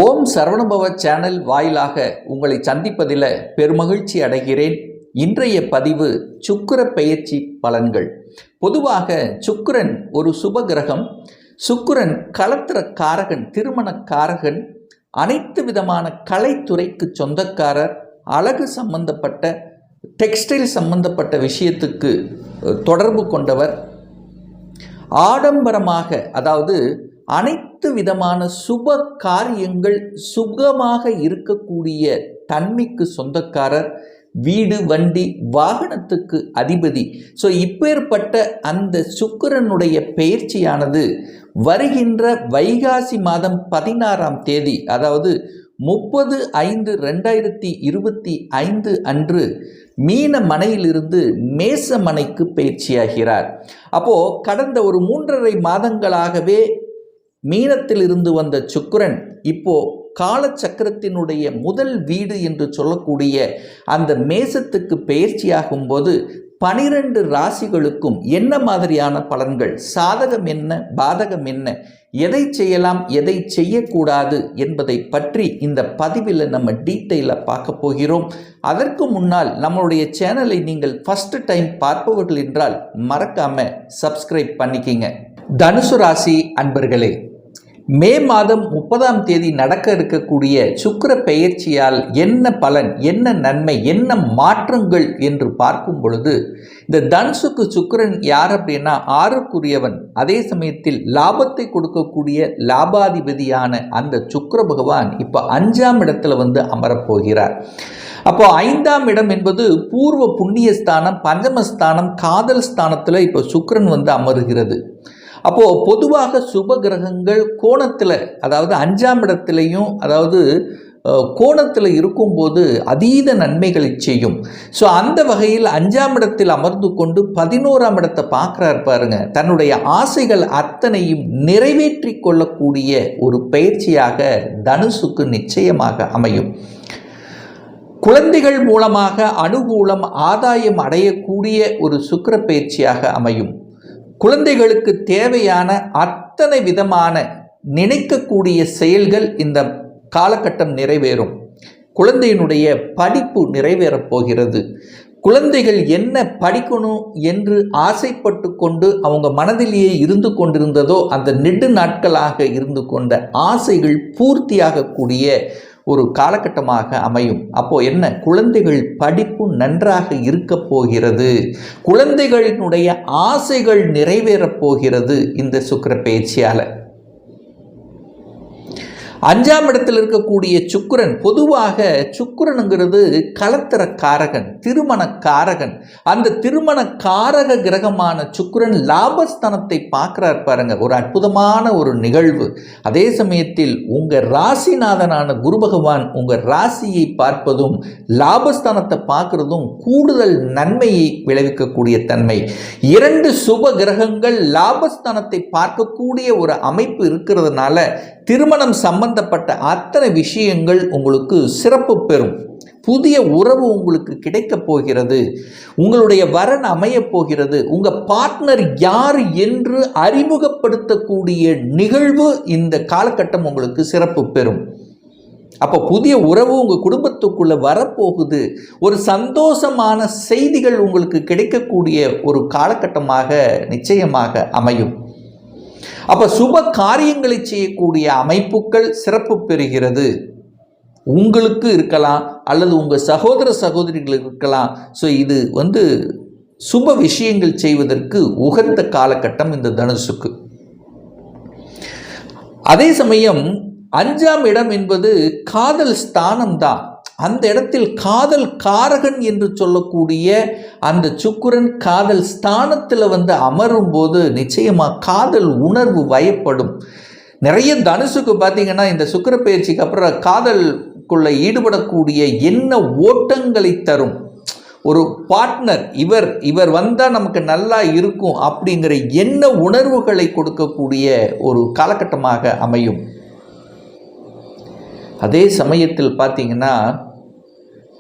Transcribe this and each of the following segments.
ஓம் Saravanabhava channel வாயிலாக உங்களை சந்திப்பதில் பெருமகிழ்ச்சி அடைகிறேன். இன்றைய பதிவு சுக்கிர பெயர்ச்சி பலன்கள். பொதுவாக சுக்கிரன் ஒரு சுப கிரகம். சுக்கிரன் களத்திர காரகன், திருமண காரகன், அனைத்து விதமான கலைத்துறைக்கு சொந்தக்காரர், அழகு சம்பந்தப்பட்ட டெக்ஸ்டைல் சம்பந்தப்பட்ட விஷயத்துக்கு தொடர்பு கொண்டவர், ஆடம்பரமாக அதாவது அனைத்து விதமான சுப காரியங்கள் சுகமாக இருக்கக்கூடிய தன்மைக்கு சொந்தக்காரர், வீடு வண்டி வாகனத்துக்கு அதிபதி. ஸோ இப்பேற்பட்ட அந்த சுக்கிரனுடைய பெயர்ச்சியானது வருகின்ற வைகாசி மாதம் 16ஆம் தேதி, அதாவது 30/5/2025 அன்று மீன மனையிலிருந்து மேச மனைக்கு பயிற்சியாகிறார். அப்போது கடந்த ஒரு 3.5 மாதங்களாகவே மீனத்தில் இருந்து வந்த சுக்கிரன் இப்போ காலச்சக்கரத்தினுடைய முதல் வீடு என்று சொல்லக்கூடிய அந்த மேசத்துக்கு பெயர்ச்சியாகும் போது 12 ராசிகளுக்கும் என்ன மாதிரியான பலன்கள், சாதகம் என்ன, பாதகம் என்ன, எதை செய்யலாம், எதை செய்யக்கூடாது என்பதை பற்றி இந்த பதிவில் நம்ம டீட்டெயிலாக பார்க்க போகிறோம். அதற்கு முன்னால் நம்மளுடைய சேனலை நீங்கள் ஃபர்ஸ்ட் டைம் பார்ப்பவர்கள் என்றால் மறக்காம சப்ஸ்கிரைப் பண்ணிக்கிங்க. தனுசு ராசி அன்பர்களே, மே மாதம் 30ஆம் தேதி நடக்க இருக்கக்கூடிய சுக்கிர பெயர்ச்சியால் என்ன பலன், என்ன நன்மை, என்ன மாற்றங்கள் என்று பார்க்கும் பொழுது, இந்த தனுசுக்கு சுக்கிரன் யார் அப்படின்னா 6க்குரியவன். அதே சமயத்தில் லாபத்தை கொடுக்கக்கூடிய லாபாதிபதியான அந்த சுக்கிர பகவான் இப்போ 5ஆம் இடத்துல அமரப்போகிறார். அப்போ 5ஆம் இடம் என்பது பூர்வ புண்ணியஸ்தானம், பஞ்சமஸ்தானம், காதல் ஸ்தானத்தில் இப்போ சுக்கிரன் அமருகிறது. அப்போது பொதுவாக சுப கிரகங்கள் கோணத்தில், அதாவது 5ஆம் இடத்துலையும், அதாவது கோணத்தில் இருக்கும்போது அதீத நன்மைகளை செய்யும். ஸோ அந்த வகையில் 5ஆம் இடத்தில் அமர்ந்து கொண்டு 11ஆம் இடத்தை பார்க்குறாரு பாருங்க. தன்னுடைய ஆசைகள் அத்தனையும் நிறைவேற்றி கொள்ளக்கூடிய ஒரு பயிற்சியாக தனுசுக்கு நிச்சயமாக அமையும். குழந்தைகள் மூலமாக அனுகூலம், ஆதாயம் அடையக்கூடிய ஒரு சுக்கிர பயிற்சியாக அமையும். குழந்தைகளுக்கு தேவையான அத்தனை விதமான நினைக்கக்கூடிய செயல்கள் இந்த காலகட்டம் நிறைவேறும். குழந்தையினுடைய படிப்பு நிறைவேறப் போகிறது. குழந்தைகள் என்ன படிக்கணும் என்று ஆசைப்பட்டு கொண்டு அவங்க மனதிலேயே இருந்து கொண்டிருந்ததோ அந்த நெடு நாட்களாக இருந்து கொண்ட ஆசைகள் பூர்த்தியாகக்கூடிய ஒரு காலகட்டமாக அமையும். அப்போ என்ன, குழந்தைகள் படிப்பு நன்றாக இருக்க போகிறது. குழந்தைகளினுடைய ஆசைகள் நிறைவேறப் போகிறது இந்த சுக்கிர பெயர்ச்சியால். 5ஆம் இடத்தில் இருக்கக்கூடிய சுக்கிரன், பொதுவாக சுக்கிரனுங்கிறது களத்திர காரகன், திருமண காரகன். அந்த திருமண காரக கிரகமான சுக்கிரன் லாபஸ்தானத்தை பார்க்கிறார் பாருங்க. ஒரு அற்புதமான ஒரு நிகழ்வு. அதே சமயத்தில் உங்கள் ராசிநாதனான குரு பகவான் உங்கள் ராசியை பார்ப்பதும் லாபஸ்தானத்தை பார்க்கறதும் கூடுதல் நன்மையை விளைவிக்கக்கூடிய தன்மை. 2 சுப கிரகங்கள் லாபஸ்தானத்தை பார்க்கக்கூடிய ஒரு அமைப்பு இருக்கிறதுனால திருமணம் சம்பந்தப்பட்ட அத்தனை விஷயங்கள் உங்களுக்கு சிறப்பு பெறும். புதிய உறவு உங்களுக்கு கிடைக்கப் போகிறது. உங்களுடைய வரன் அமையப் போகிறது. உங்கள் பார்ட்னர் யார் என்று அறிமுகப்படுத்தக்கூடிய நிகழ்வு இந்த காலகட்டம் உங்களுக்கு சிறப்பு பெறும். அப்போ புதிய உறவு உங்கள் குடும்பத்துக்குள்ளே வரப்போகுது. ஒரு சந்தோஷமான செய்திகள் உங்களுக்கு கிடைக்கக்கூடிய ஒரு காலகட்டமாக நிச்சயமாக அமையும். அப்போ சுப காரியங்களை செய்யக்கூடிய அமைப்புகள் சிறப்பு பெறுகிறது. உங்களுக்கு இருக்கலாம் அல்லது உங்கள் சகோதர சகோதரிகளுக்கு இருக்கலாம். ஸோ இது சுப விஷயங்கள் செய்வதற்கு உகந்த காலகட்டம் இந்த தனுசுக்கு. அதே சமயம் 5ஆம் இடம் என்பது காதல் ஸ்தானம் தான். அந்த இடத்தில் காதல் காரகன் என்று சொல்லக்கூடிய அந்த சுக்கிரன் காதல் ஸ்தானத்தில் அமரும் போது நிச்சயமாக காதல் உணர்வு வயப்படும். நிறைய தனுசுக்கு பார்த்தீங்கன்னா இந்த சுக்கிர பயிற்சிக்கு அப்புறம் காதலுக்குள்ள ஈடுபடக்கூடிய என்ன ஓட்டங்களை தரும். ஒரு பார்ட்னர் இவர் வந்தால் நமக்கு நல்லா இருக்கும் அப்படிங்கிற என்ன உணர்வுகளை கொடுக்கக்கூடிய ஒரு காலகட்டமாக அமையும். அதே சமயத்தில் பார்த்தீங்கன்னா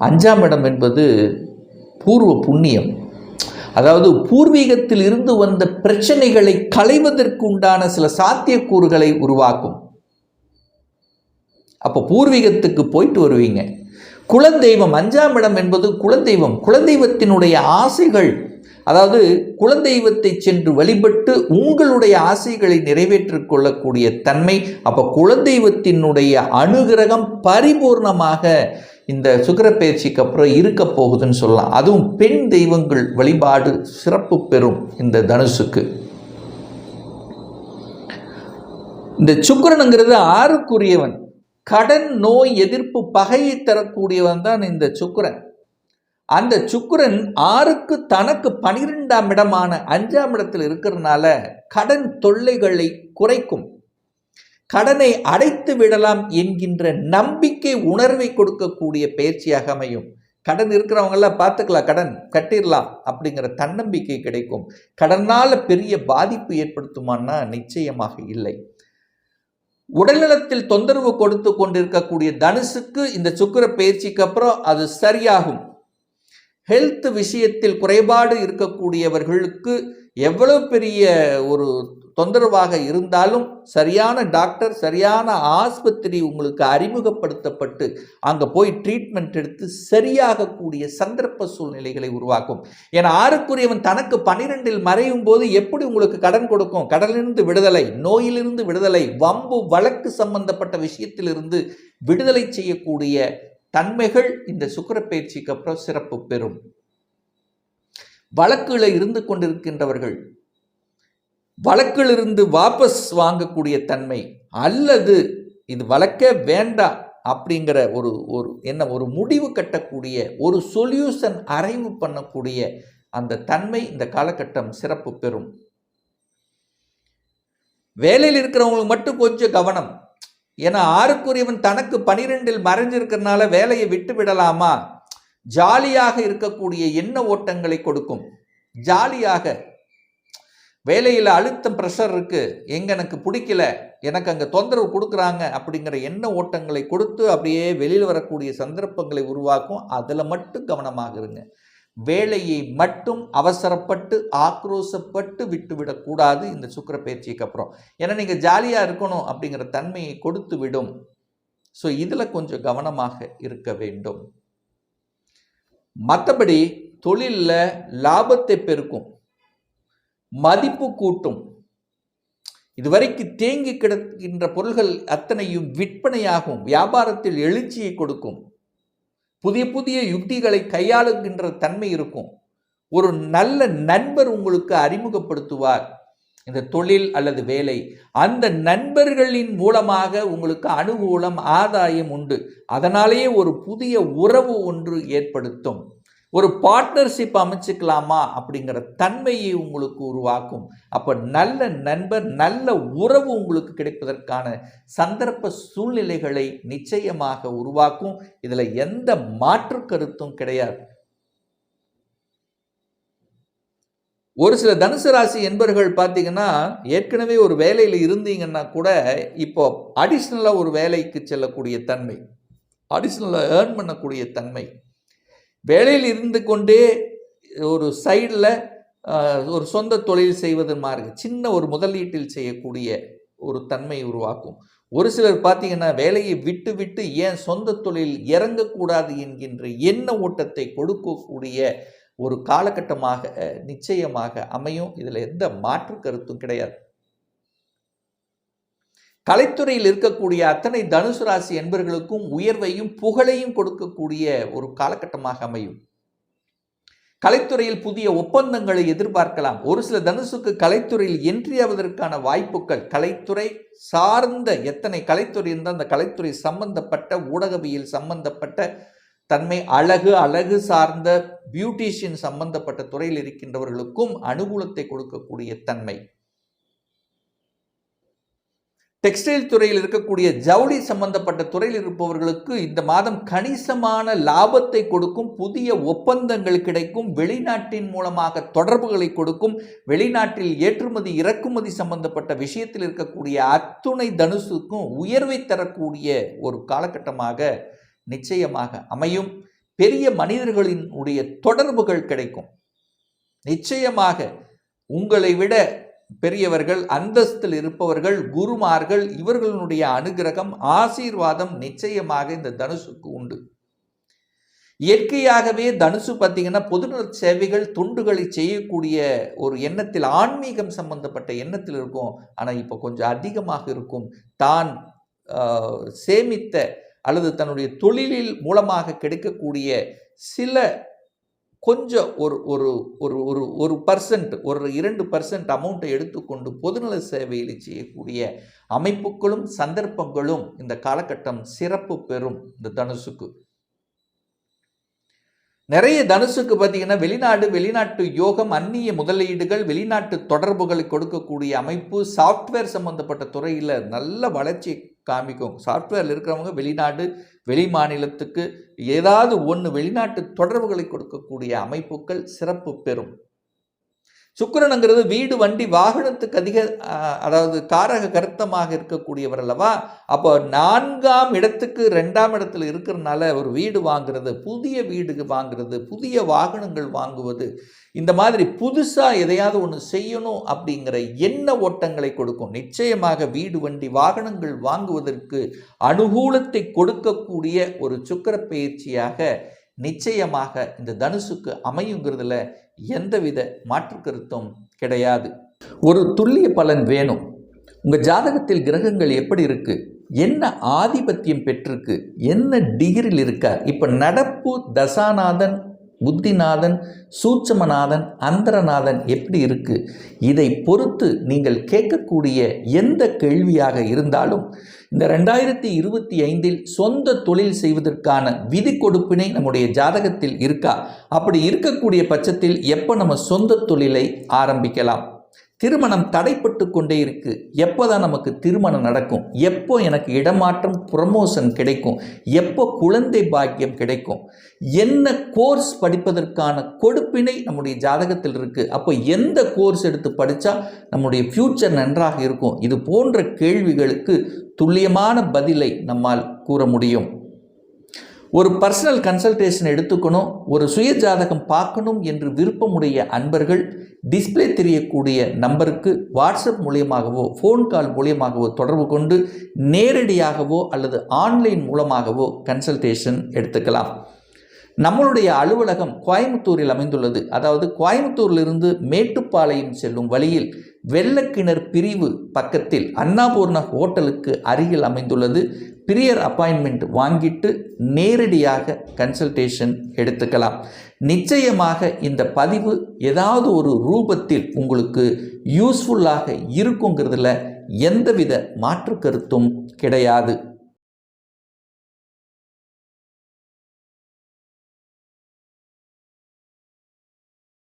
5ஆம் இடம் என்பது பூர்வ புண்ணியம். அதாவது பூர்வீகத்தில் இருந்து வந்த பிரச்சனைகளை களைவதற்கு உண்டான சில சாத்தியக்கூறுகளை உருவாக்கும். அப்போ பூர்வீகத்துக்கு போயிட்டு வருவீங்க. குலதெய்வம் 5ஆம் இடம் என்பது குலதெய்வம், குலதெய்வத்தினுடைய ஆசைகள், அதாவது குலதெய்வத்தை சென்று வழிபட்டு உங்களுடைய ஆசைகளை நிறைவேற்றிக் கொள்ளக்கூடிய தன்மை. அப்போ குலதெய்வத்தினுடைய அனுகிரகம் பரிபூர்ணமாக இந்த சுக்கிர பயிற்சிக்கு அப்புறம் இருக்க போகுதுன்னு சொல்லலாம். அதுவும் பெண் தெய்வங்கள் வழிபாடு சிறப்பு பெறும் இந்த தனுசுக்கு. இந்த சுக்கிரனுங்கிறது 6க்குரியவன், கடன் நோய் எதிர்ப்பு பகையை தரக்கூடியவன் தான் இந்த சுக்கிரன். அந்த சுக்கிரன் 6க்கு தனக்கு 12ஆம் இடமான 5ஆம் இடத்தில் இருக்கிறதுனால கடன் தொல்லைகளை குறைக்கும், கடனை அடைத்து விடலாம் என்கின்ற நம்பிக்கை உணர்வை கொடுக்கக்கூடிய பயிற்சியாக அமையும். கடன் இருக்கிறவங்கெல்லாம் பார்த்துக்கலாம், கடன் கட்டிடலாம் அப்படிங்கிற தன்னம்பிக்கை கிடைக்கும். கடனால் பெரிய பாதிப்பு ஏற்படுத்துமான்னா நிச்சயமாக இல்லை. உடல்நலத்தில் தொந்தரவு கொடுத்து கொண்டிருக்கக்கூடிய தனுசுக்கு இந்த சுக்கிர பயிற்சிக்கு அப்புறம் அது சரியாகும். ஹெல்த் விஷயத்தில் குறைபாடு இருக்கக்கூடியவர்களுக்கு எவ்வளவு பெரிய ஒரு தொந்தரவாக இருந்தாலும் சரியான டாக்டர், சரியான ஆஸ்பத்திரி உங்களுக்கு அறிமுகப்படுத்தப்பட்டு அங்கே போய் ட்ரீட்மெண்ட் எடுத்து சரியாகக்கூடிய சந்தர்ப்ப சூழ்நிலைகளை உருவாக்கும். ஏன்னா 6க்குரியவன் தனக்கு 12இல் மறையும் போது எப்படி உங்களுக்கு கடன் கொடுக்கும்? கடலிலிருந்து விடுதலை, நோயிலிருந்து விடுதலை, வம்பு வழக்கு சம்பந்தப்பட்ட விஷயத்திலிருந்து விடுதலை செய்யக்கூடிய தன்மைகள் இந்த சுக்கிர பயிற்சிக்கு அப்புறம் சிறப்பு பெறும். வழக்குல இருந்து கொண்டிருக்கின்றவர்கள் வழக்கிலிருந்து வாபஸ் வாங்கக்கூடிய தன்மை, அல்லது இது வழக்கே வேண்டாம் அப்படிங்கிற ஒரு முடிவு கட்டக்கூடிய ஒரு சொல்யூஷன் அரைவு பண்ணக்கூடிய அந்த தன்மை இந்த காலகட்டம் சிறப்பு பெறும். வேலையில் இருக்கிறவங்களுக்கு மட்டும் கொஞ்சம் கவனம். ஏன்னா 6க்குரியவன் தனக்கு 12இல் மறைஞ்சிருக்கிறதுனால வேலையை விட்டு விடலாமா, ஜாலியாக இருக்கக்கூடிய எண்ண ஓட்டங்களை கொடுக்கும். ஜாலியாக வேலையில் அழுத்தம், ப்ரெஷர் இருக்கு, எனக்கு பிடிக்கல, எனக்கு அங்கே தொந்தரவு கொடுக்குறாங்க அப்படிங்கிற எண்ண ஓட்டங்களை கொடுத்து அப்படியே வெளியில் வரக்கூடிய சந்தர்ப்பங்களை உருவாக்கும். அதில் மட்டும் கவனமாக இருங்க. வேலையை மட்டும் அவசரப்பட்டு ஆக்ரோஷப்பட்டு விட்டுவிடக்கூடாது இந்த சுக்கிர பயிற்சிக்கு அப்புறம். ஏன்னா நீங்கள் ஜாலியாக இருக்கணும் அப்படிங்கிற தன்மையை கொடுத்து விடும். ஸோ இதில் கொஞ்சம் கவனமாக இருக்க வேண்டும். மற்றபடி தொழிலில் லாபத்தை பெருக்கும், மதிப்பு கூட்டும். இதுவரைக்கும் தேங்கி கிடக்கின்ற பொருள்கள் அத்தனையும் விற்பனையாகும், வியாபாரத்தில் எழுச்சியை கொடுக்கும், புதிய புதிய யுக்திகளை கையாளுகின்ற தன்மை இருக்கும். ஒரு நல்ல நண்பர் உங்களுக்கு அறிமுகப்படுத்துவார் இந்த தொழில் அல்லது வேலை. அந்த நண்பர்களின் மூலமாக உங்களுக்கு அனுகூலம், ஆதாயம் உண்டு. அதனாலேயே ஒரு புதிய உறவு ஒன்று ஏற்படுத்தும். ஒரு பார்ட்னர்ஷிப் அமைச்சுக்கலாமா அப்படிங்கிற தன்மையை உங்களுக்கு உருவாக்கும். அப்போ நல்ல நண்பர், நல்ல உறவு உங்களுக்கு கிடைப்பதற்கான சந்தர்ப்ப சூழ்நிலைகளை நிச்சயமாக உருவாக்கும். இதில் எந்த மாற்று கருத்தும் கிடையாது. ஒரு சில தனுசு ராசி என்பவர்கள் பார்த்தீங்கன்னா, ஏற்கனவே ஒரு வேலையில் இருந்தீங்கன்னா கூட இப்போ அடிஷ்னலாக ஒரு வேலைக்கு செல்லக்கூடிய தன்மை, அடிஷ்னலாக ஏர்ன் பண்ணக்கூடிய தன்மை, வேலையில் இருந்து கொண்டே ஒரு சைடில் ஒரு சொந்த தொழில் செய்வது மாதிரி சின்ன ஒரு முதலீட்டில் செய்யக்கூடிய ஒரு தன்மை உருவாக்கும். ஒரு சிலர் பார்த்தீங்கன்னா வேலையை விட்டு விட்டு ஏன் சொந்த தொழில் இறங்கக்கூடாது என்கின்ற எண்ண ஓட்டத்தை கொடுக்கக்கூடிய ஒரு காலகட்டமாக நிச்சயமாக அமையும். இதில் எந்த மாற்று கருத்தும் கிடையாது. கலைத்துறையில் இருக்கக்கூடிய அத்தனை தனுசு ராசி என்பவர்களுக்கும் உயர்வையும் புகழையும் கொடுக்கக்கூடிய ஒரு காலகட்டமாக அமையும். கலைத்துறையில் புதிய ஒப்பந்தங்களை எதிர்பார்க்கலாம். ஒரு சில தனுசுக்கு கலைத்துறையில் என்ட்ரி ஆவதற்கான வாய்ப்புகள், கலைத்துறை சார்ந்த எத்தனை கலைத்துறை இருந்தால் அந்த கலைத்துறை சம்பந்தப்பட்ட ஊடகவியல் சம்பந்தப்பட்ட தன்மை, அழகு சார்ந்த பியூட்டிஷியன் சம்பந்தப்பட்ட துறையில் இருக்கின்றவர்களுக்கும் அனுகூலத்தை கொடுக்கக்கூடிய தன்மை. டெக்ஸ்டைல் துறையில் இருக்கக்கூடிய ஜவுளி சம்பந்தப்பட்ட துறையில் இருப்பவர்களுக்கு இந்த மாதம் கணிசமான லாபத்தை கொடுக்கும். புதிய ஒப்பந்தங்கள் கிடைக்கும். வெளிநாட்டின் மூலமாக தொடர்புகளை கொடுக்கும். வெளிநாட்டில் ஏற்றுமதி இறக்குமதி சம்பந்தப்பட்ட விஷயத்தில் இருக்கக்கூடிய அத்துணை தனுசுக்கும் உயர்வை தரக்கூடிய ஒரு காலகட்டமாக நிச்சயமாக அமையும். பெரிய மனிதர்களின் உடைய தொடர்புகள் கிடைக்கும். நிச்சயமாக உங்களை விட பெரியவர்கள், அந்தஸ்தில் இருப்பவர்கள், குருமார்கள், இவர்களுடைய அனுகிரகம், ஆசீர்வாதம் நிச்சயமாக இந்த தனுசுக்கு உண்டு. இயற்கையாகவே தனுசு பார்த்தீங்கன்னா பொதுநல சேவைகள், தொண்டுகளை செய்யக்கூடிய ஒரு எண்ணத்தில், ஆன்மீகம் சம்பந்தப்பட்ட எண்ணத்தில் இருக்கும். ஆனால் இப்போ கொஞ்சம் அதிகமாக இருக்கும். தான் சேமித்த அல்லது தன்னுடைய தொழிலில் மூலமாக கிடைக்கக்கூடிய சில கொஞ்சம் ஒரு ஒரு ஒரு ஒரு ஒரு பர்சன்ட், ஒரு 2% அமௌண்ட்டை எடுத்துக்கொண்டு பொதுநல சேவையில் செய்யக்கூடிய அமைப்புகளும் சந்தர்ப்பங்களும் இந்த காலகட்டம் சிறப்பு பெறும். இந்த தனுசுக்கு நிறைய தனுசுக்கு பார்த்தீங்கன்னா வெளிநாட்டு யோகம், அந்நிய முதலீடுகள், வெளிநாட்டு தொடர்புகளை கொடுக்கக்கூடிய அமைப்பு, சாஃப்ட்வேர் சம்பந்தப்பட்ட துறையில் நல்ல வளர்ச்சி காமிக்கும். சாஃப்ட்வேரில் இருக்கிறவங்க வெளிநாடு, வெளி மாநிலத்துக்கு ஏதாவது ஒன்று வெளிநாட்டு தொடர்புகளை கொடுக்கக்கூடிய அமைப்புகள் சிறப்பு பெறும். சுக்கிரனுங்கிறது வீடு, வண்டி, வாகனத்துக்கு அதிக அதாவது காரக கருத்தமாக இருக்கக்கூடியவர் அல்லவா. அப்போ 4ஆம் இடத்துக்கு 2ஆம் இடத்துல இருக்கிறதுனால ஒரு வீடு வாங்குறது, புதிய வீடு வாங்குறது, புதிய வாகனங்கள் வாங்குவது, இந்த மாதிரி புதுசாக எதையாவது ஒன்று செய்யணும் அப்படிங்கிற எண்ண ஓட்டங்களை கொடுக்கும். நிச்சயமாக வீடு, வண்டி, வாகனங்கள் வாங்குவதற்கு அனுகூலத்தை கொடுக்கக்கூடிய ஒரு சுக்கிர பயிற்சியாக நிச்சயமாக இந்த தனுசுக்கு அமையுங்கிறதுல எந்தவித மாற்று கருத்தும் கிடையாது. ஒரு துல்லிய பலன் வேணும். உங்கள் ஜாதகத்தில் கிரகங்கள் எப்படி இருக்கு, என்ன ஆதிபத்தியம் பெற்றிருக்கு, என்ன டிகிரியில் இருக்கா, இப்போ நடப்பு தசாநாதன், புத்திநாதன், சூட்சமநாதன், அந்தரநாதன் எப்படி இருக்கு, இதை பொறுத்து நீங்கள் கேட்கக்கூடிய எந்த கேள்வியாக இருந்தாலும் இந்த 2025 சொந்த தொழில் செய்வதற்கான விதி கொடுப்பினை நம்முடைய ஜாதகத்தில் இருக்கா, அப்படி இருக்கக்கூடிய பட்சத்தில் எப்போ நம்ம சொந்த தொழிலை ஆரம்பிக்கலாம், திருமணம் தடைப்பட்டு கொண்டே இருக்கு, எப்போதான் நமக்கு திருமணம் நடக்கும், எப்போ எனக்கு இடமாற்றம் ப்ரமோஷன் கிடைக்கும், எப்போ குழந்தை பாக்கியம் கிடைக்கும், என்ன கோர்ஸ் படிப்பதற்கான கொடுப்பினை நம்முடைய ஜாதகத்தில் இருக்கு, அப்போ எந்த கோர்ஸ் எடுத்து படித்தா நம்முடைய ஃப்யூச்சர் நன்றாக இருக்கும், இது போன்ற கேள்விகளுக்கு துல்லியமான பதிலை நம்மால் கூற முடியும். ஒரு பர்சனல் கன்சல்டேஷன் எடுத்துக்கணும், ஒரு சுய ஜாதகம் பார்க்கணும் என்று விருப்பமுடைய அன்பர்கள் டிஸ்பிளே தெரியக்கூடிய நம்பருக்கு வாட்ஸ்அப் மூலியமாகவோ ஃபோன் கால் மூலியமாகவோ தொடர்பு கொண்டு நேரடியாகவோ அல்லது ஆன்லைன் மூலமாகவோ கன்சல்டேஷன் எடுத்துக்கலாம். நம்மளுடைய அலுவலகம் கோயம்புத்தூரில் அமைந்துள்ளது. அதாவது கோயம்புத்தூரிலிருந்து மேட்டுப்பாளையம் செல்லும் வழியில் வெள்ளக்கிணர் பிரிவு பக்கத்தில் அன்னபூர்ணா ஹோட்டலுக்கு அருகில் அமைந்துள்ளது. பிரியர் அப்பாயின்மெண்ட் வாங்கிட்டு நேரடியாக கன்சல்டேஷன் எடுத்துக்கலாம். நிச்சயமாக இந்த பதிவு ஏதாவது ஒரு ரூபத்தில் உங்களுக்கு யூஸ்ஃபுல்லாக இருக்குங்கிறதுல எந்தவித மாற்று கருத்தும் கிடையாது.